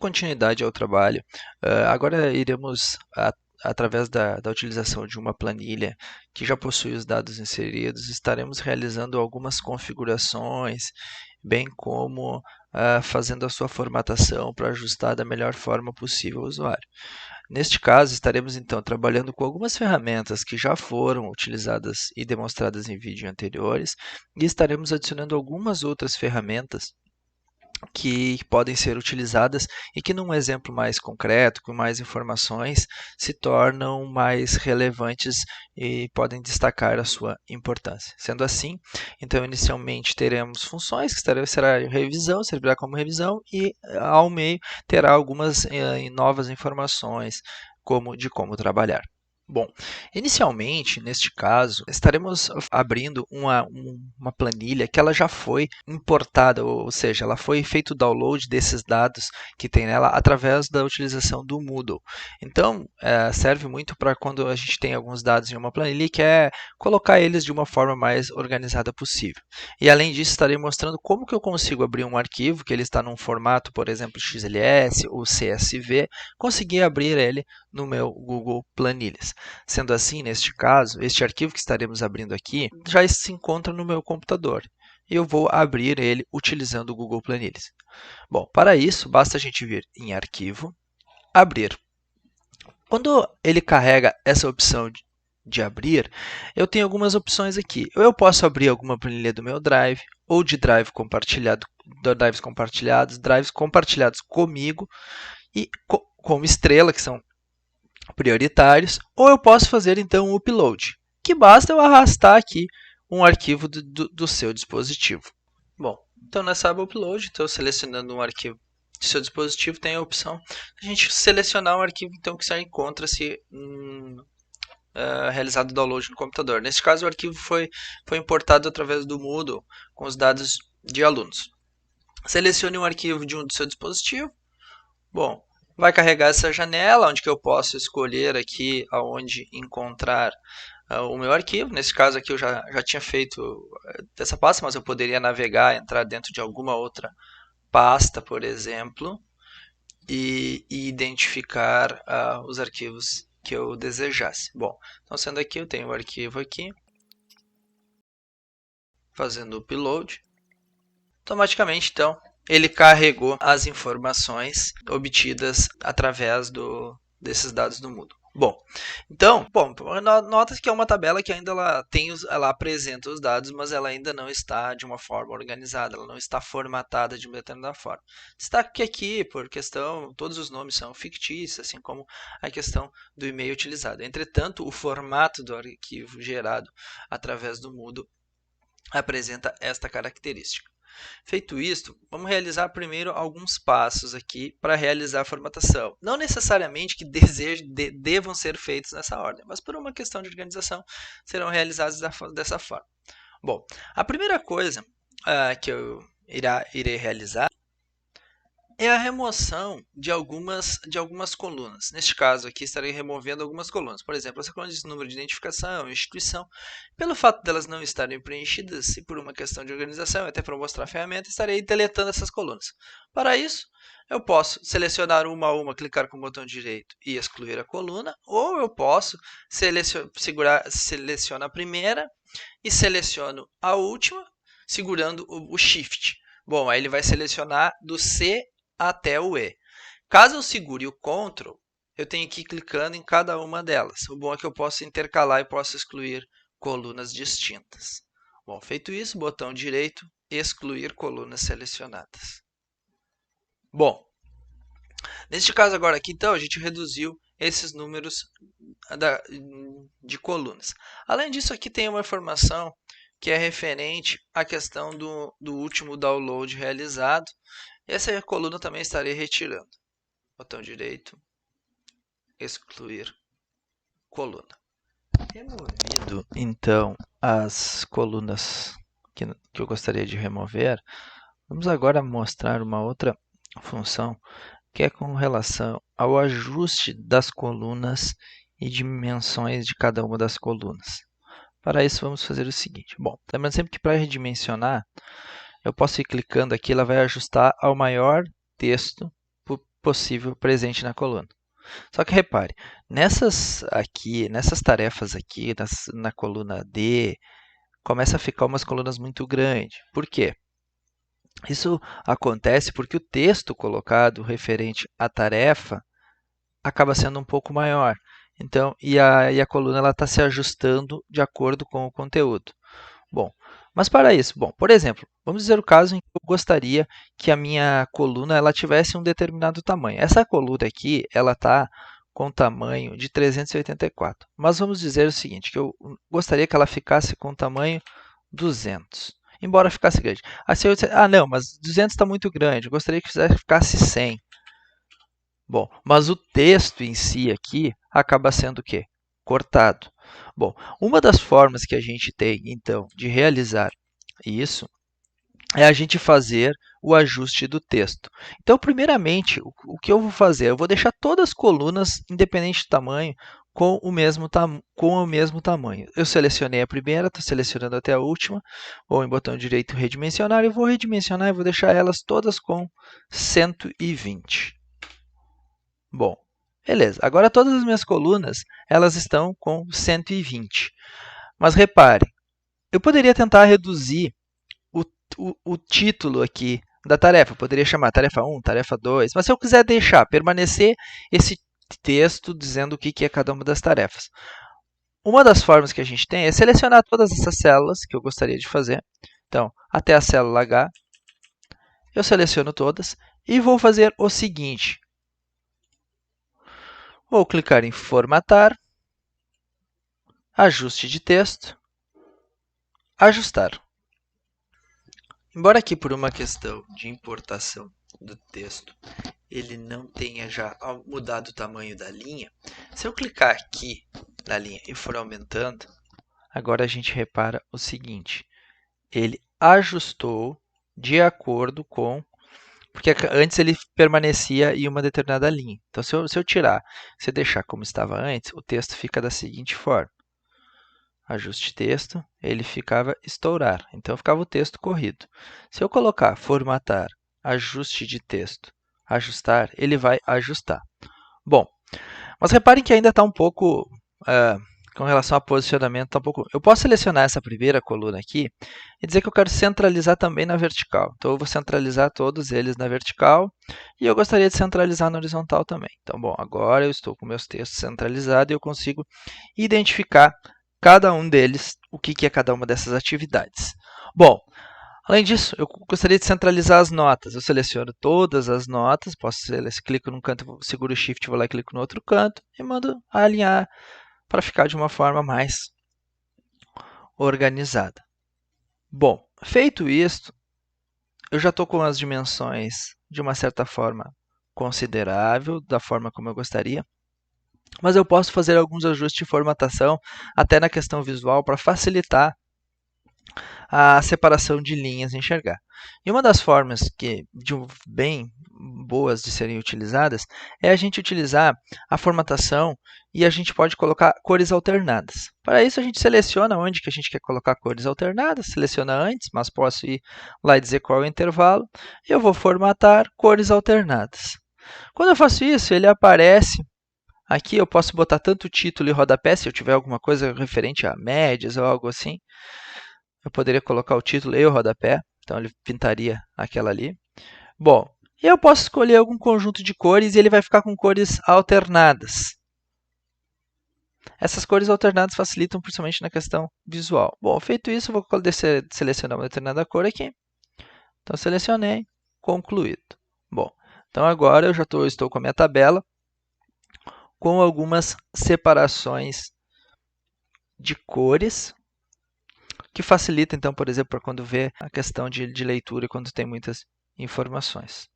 continuidade ao trabalho, agora iremos, através da utilização de uma planilha que já possui os dados inseridos, estaremos realizando algumas configurações, bem como fazendo a sua formatação para ajustar da melhor forma possível ao usuário. Neste caso, estaremos então trabalhando com algumas ferramentas que já foram utilizadas e demonstradas em vídeos anteriores, e estaremos adicionando algumas outras ferramentas que podem ser utilizadas e que, num exemplo mais concreto, com mais informações, se tornam mais relevantes e podem destacar a sua importância. Sendo assim, então, inicialmente teremos funções, que será revisão, servirá como revisão, e ao meio terá algumas novas informações de como trabalhar. Bom, inicialmente, neste caso, estaremos abrindo uma planilha que ela já foi importada, ou seja, ela foi feito o download desses dados que tem nela através da utilização do Moodle. Então, serve muito para quando a gente tem alguns dados em uma planilha e quer colocar eles de uma forma mais organizada possível. E além disso, estarei mostrando como que eu consigo abrir um arquivo que ele está num formato, por exemplo, XLS ou CSV, conseguir abrir ele no meu Google Planilhas. Sendo assim, neste caso, este arquivo que estaremos abrindo aqui já se encontra no meu computador. E eu vou abrir ele utilizando o Google Planilhas. Bom, para isso, basta a gente vir em Arquivo, Abrir. Quando ele carrega essa opção de abrir, eu tenho algumas opções aqui. Eu posso abrir alguma planilha do meu Drive, ou de drives compartilhados comigo, e como estrela, que são prioritários, ou eu posso fazer então um upload, que basta eu arrastar aqui um arquivo do seu dispositivo. Bom, então nessa aba upload, estou selecionando um arquivo do seu dispositivo, tem a opção de a gente selecionar um arquivo então, que já encontra-se realizado o download no computador. Nesse caso, o arquivo foi importado através do Moodle com os dados de alunos. Selecione um arquivo do seu dispositivo. Bom, vai carregar essa janela, onde que eu posso escolher aqui aonde encontrar o meu arquivo. Nesse caso aqui eu já tinha feito dessa pasta, mas eu poderia navegar, entrar dentro de alguma outra pasta, por exemplo, e identificar os arquivos que eu desejasse. Bom, então sendo aqui, eu tenho o arquivo aqui, fazendo o upload. Automaticamente, então, ele carregou as informações obtidas através desses dados do Moodle. Bom, então, nota que é uma tabela que ainda ela apresenta os dados, mas ela ainda não está de uma forma organizada, ela não está formatada de uma determinada forma. Destaque que aqui, por questão, todos os nomes são fictícios, assim como a questão do e-mail utilizado. Entretanto, o formato do arquivo gerado através do Moodle apresenta esta característica. Feito isto, vamos realizar primeiro alguns passos aqui para realizar a formatação. Não necessariamente que devam ser feitos nessa ordem, mas por uma questão de organização serão realizados dessa forma. Bom, a primeira coisa que eu irei realizar é a remoção de algumas colunas. Neste caso aqui, estarei removendo algumas colunas. Por exemplo, essa coluna de número de identificação, instituição. Pelo fato delas não estarem preenchidas e por uma questão de organização, até para mostrar a ferramenta, estarei deletando essas colunas. Para isso, eu posso selecionar uma a uma, clicar com o botão direito e excluir a coluna, ou eu posso selecionar a primeira e seleciono a última, segurando o Shift. Bom, aí ele vai selecionar do C até o E. Caso eu segure o Ctrl, eu tenho que ir clicando em cada uma delas. O bom é que eu posso intercalar e posso excluir colunas distintas. Bom, feito isso, botão direito, excluir colunas selecionadas. Bom, neste caso agora aqui, então, a gente reduziu esses números de colunas. Além disso, aqui tem uma informação que é referente à questão do último download realizado. Essa coluna também estarei retirando. Botão direito, excluir coluna. Removido, então, as colunas que eu gostaria de remover, vamos agora mostrar uma outra função que é com relação ao ajuste das colunas e dimensões de cada uma das colunas. Para isso, vamos fazer o seguinte. Bom, lembrando sempre que para redimensionar, eu posso ir clicando aqui, ela vai ajustar ao maior texto possível presente na coluna. Só que repare, nessas tarefas aqui, na coluna D, começa a ficar umas colunas muito grandes. Por quê? Isso acontece porque o texto colocado referente à tarefa acaba sendo um pouco maior. Então, e a coluna está se ajustando de acordo com o conteúdo. Bom, mas para isso, por exemplo, vamos dizer o caso em que eu gostaria que a minha coluna ela tivesse um determinado tamanho. Essa coluna aqui, ela está com tamanho de 384. Mas vamos dizer o seguinte, que eu gostaria que ela ficasse com tamanho 200, embora ficasse grande. Assim eu disser, não, mas 200 está muito grande, eu gostaria que ficasse 100. Bom, mas o texto em si aqui acaba sendo o quê? Cortado. Bom, uma das formas que a gente tem, então, de realizar isso é a gente fazer o ajuste do texto. Então, primeiramente, o que eu vou fazer? Eu vou deixar todas as colunas, independente do tamanho, com o mesmo tamanho. Eu selecionei a primeira, estou selecionando até a última, ou em botão direito redimensionar, eu vou redimensionar e vou deixar elas todas com 120. Bom, beleza. Agora todas as minhas colunas elas estão com 120. Mas repare, eu poderia tentar reduzir o título aqui da tarefa. Eu poderia chamar tarefa 1, tarefa 2, mas se eu quiser permanecer esse texto dizendo o que é cada uma das tarefas. Uma das formas que a gente tem é selecionar todas essas células que eu gostaria de fazer. Então, até a célula H, eu seleciono todas e vou fazer o seguinte. Vou clicar em formatar, ajuste de texto, ajustar. Embora aqui por uma questão de importação do texto, ele não tenha já mudado o tamanho da linha, se eu clicar aqui na linha e for aumentando, agora a gente repara o seguinte, ele ajustou de acordo com... Porque antes ele permanecia em uma determinada linha. Então, se eu tirar, se eu deixar como estava antes, o texto fica da seguinte forma. Ajuste texto, ele ficava estourar, então ficava o texto corrido. Se eu colocar formatar, ajuste de texto, ajustar, ele vai ajustar. Bom, mas reparem que ainda está um pouco, com relação a posicionamento, tá um pouco... Eu posso selecionar essa primeira coluna aqui e dizer que eu quero centralizar também na vertical. Então, eu vou centralizar todos eles na vertical e eu gostaria de centralizar na horizontal também. Então, bom, agora eu estou com meus textos centralizados e eu consigo identificar cada um deles, o que é cada uma dessas atividades. Bom, além disso, eu gostaria de centralizar as notas. Eu seleciono todas as notas, clico num canto, seguro o Shift, vou lá e clico no outro canto e mando alinhar para ficar de uma forma mais organizada. Bom, feito isto, eu já estou com as dimensões de uma certa forma considerável, da forma como eu gostaria. Mas eu posso fazer alguns ajustes de formatação, até na questão visual, para facilitar a separação de linhas enxergar. E uma das formas bem boas de serem utilizadas é a gente utilizar a formatação e a gente pode colocar cores alternadas. Para isso, a gente seleciona onde que a gente quer colocar cores alternadas, seleciona antes, mas posso ir lá e dizer qual é o intervalo, e eu vou formatar cores alternadas. Quando eu faço isso, ele aparece. Aqui eu posso botar tanto título e rodapé, se eu tiver alguma coisa referente a médias ou algo assim. Eu poderia colocar o título e o rodapé, então ele pintaria aquela ali. Bom, eu posso escolher algum conjunto de cores e ele vai ficar com cores alternadas. Essas cores alternadas facilitam principalmente na questão visual. Bom, feito isso, eu vou selecionar uma determinada cor aqui. Então, selecionei, concluído. Bom, então agora eu já estou com a minha tabela com algumas separações de cores, que facilita, então, por exemplo, para quando vê a questão de leitura e quando tem muitas informações.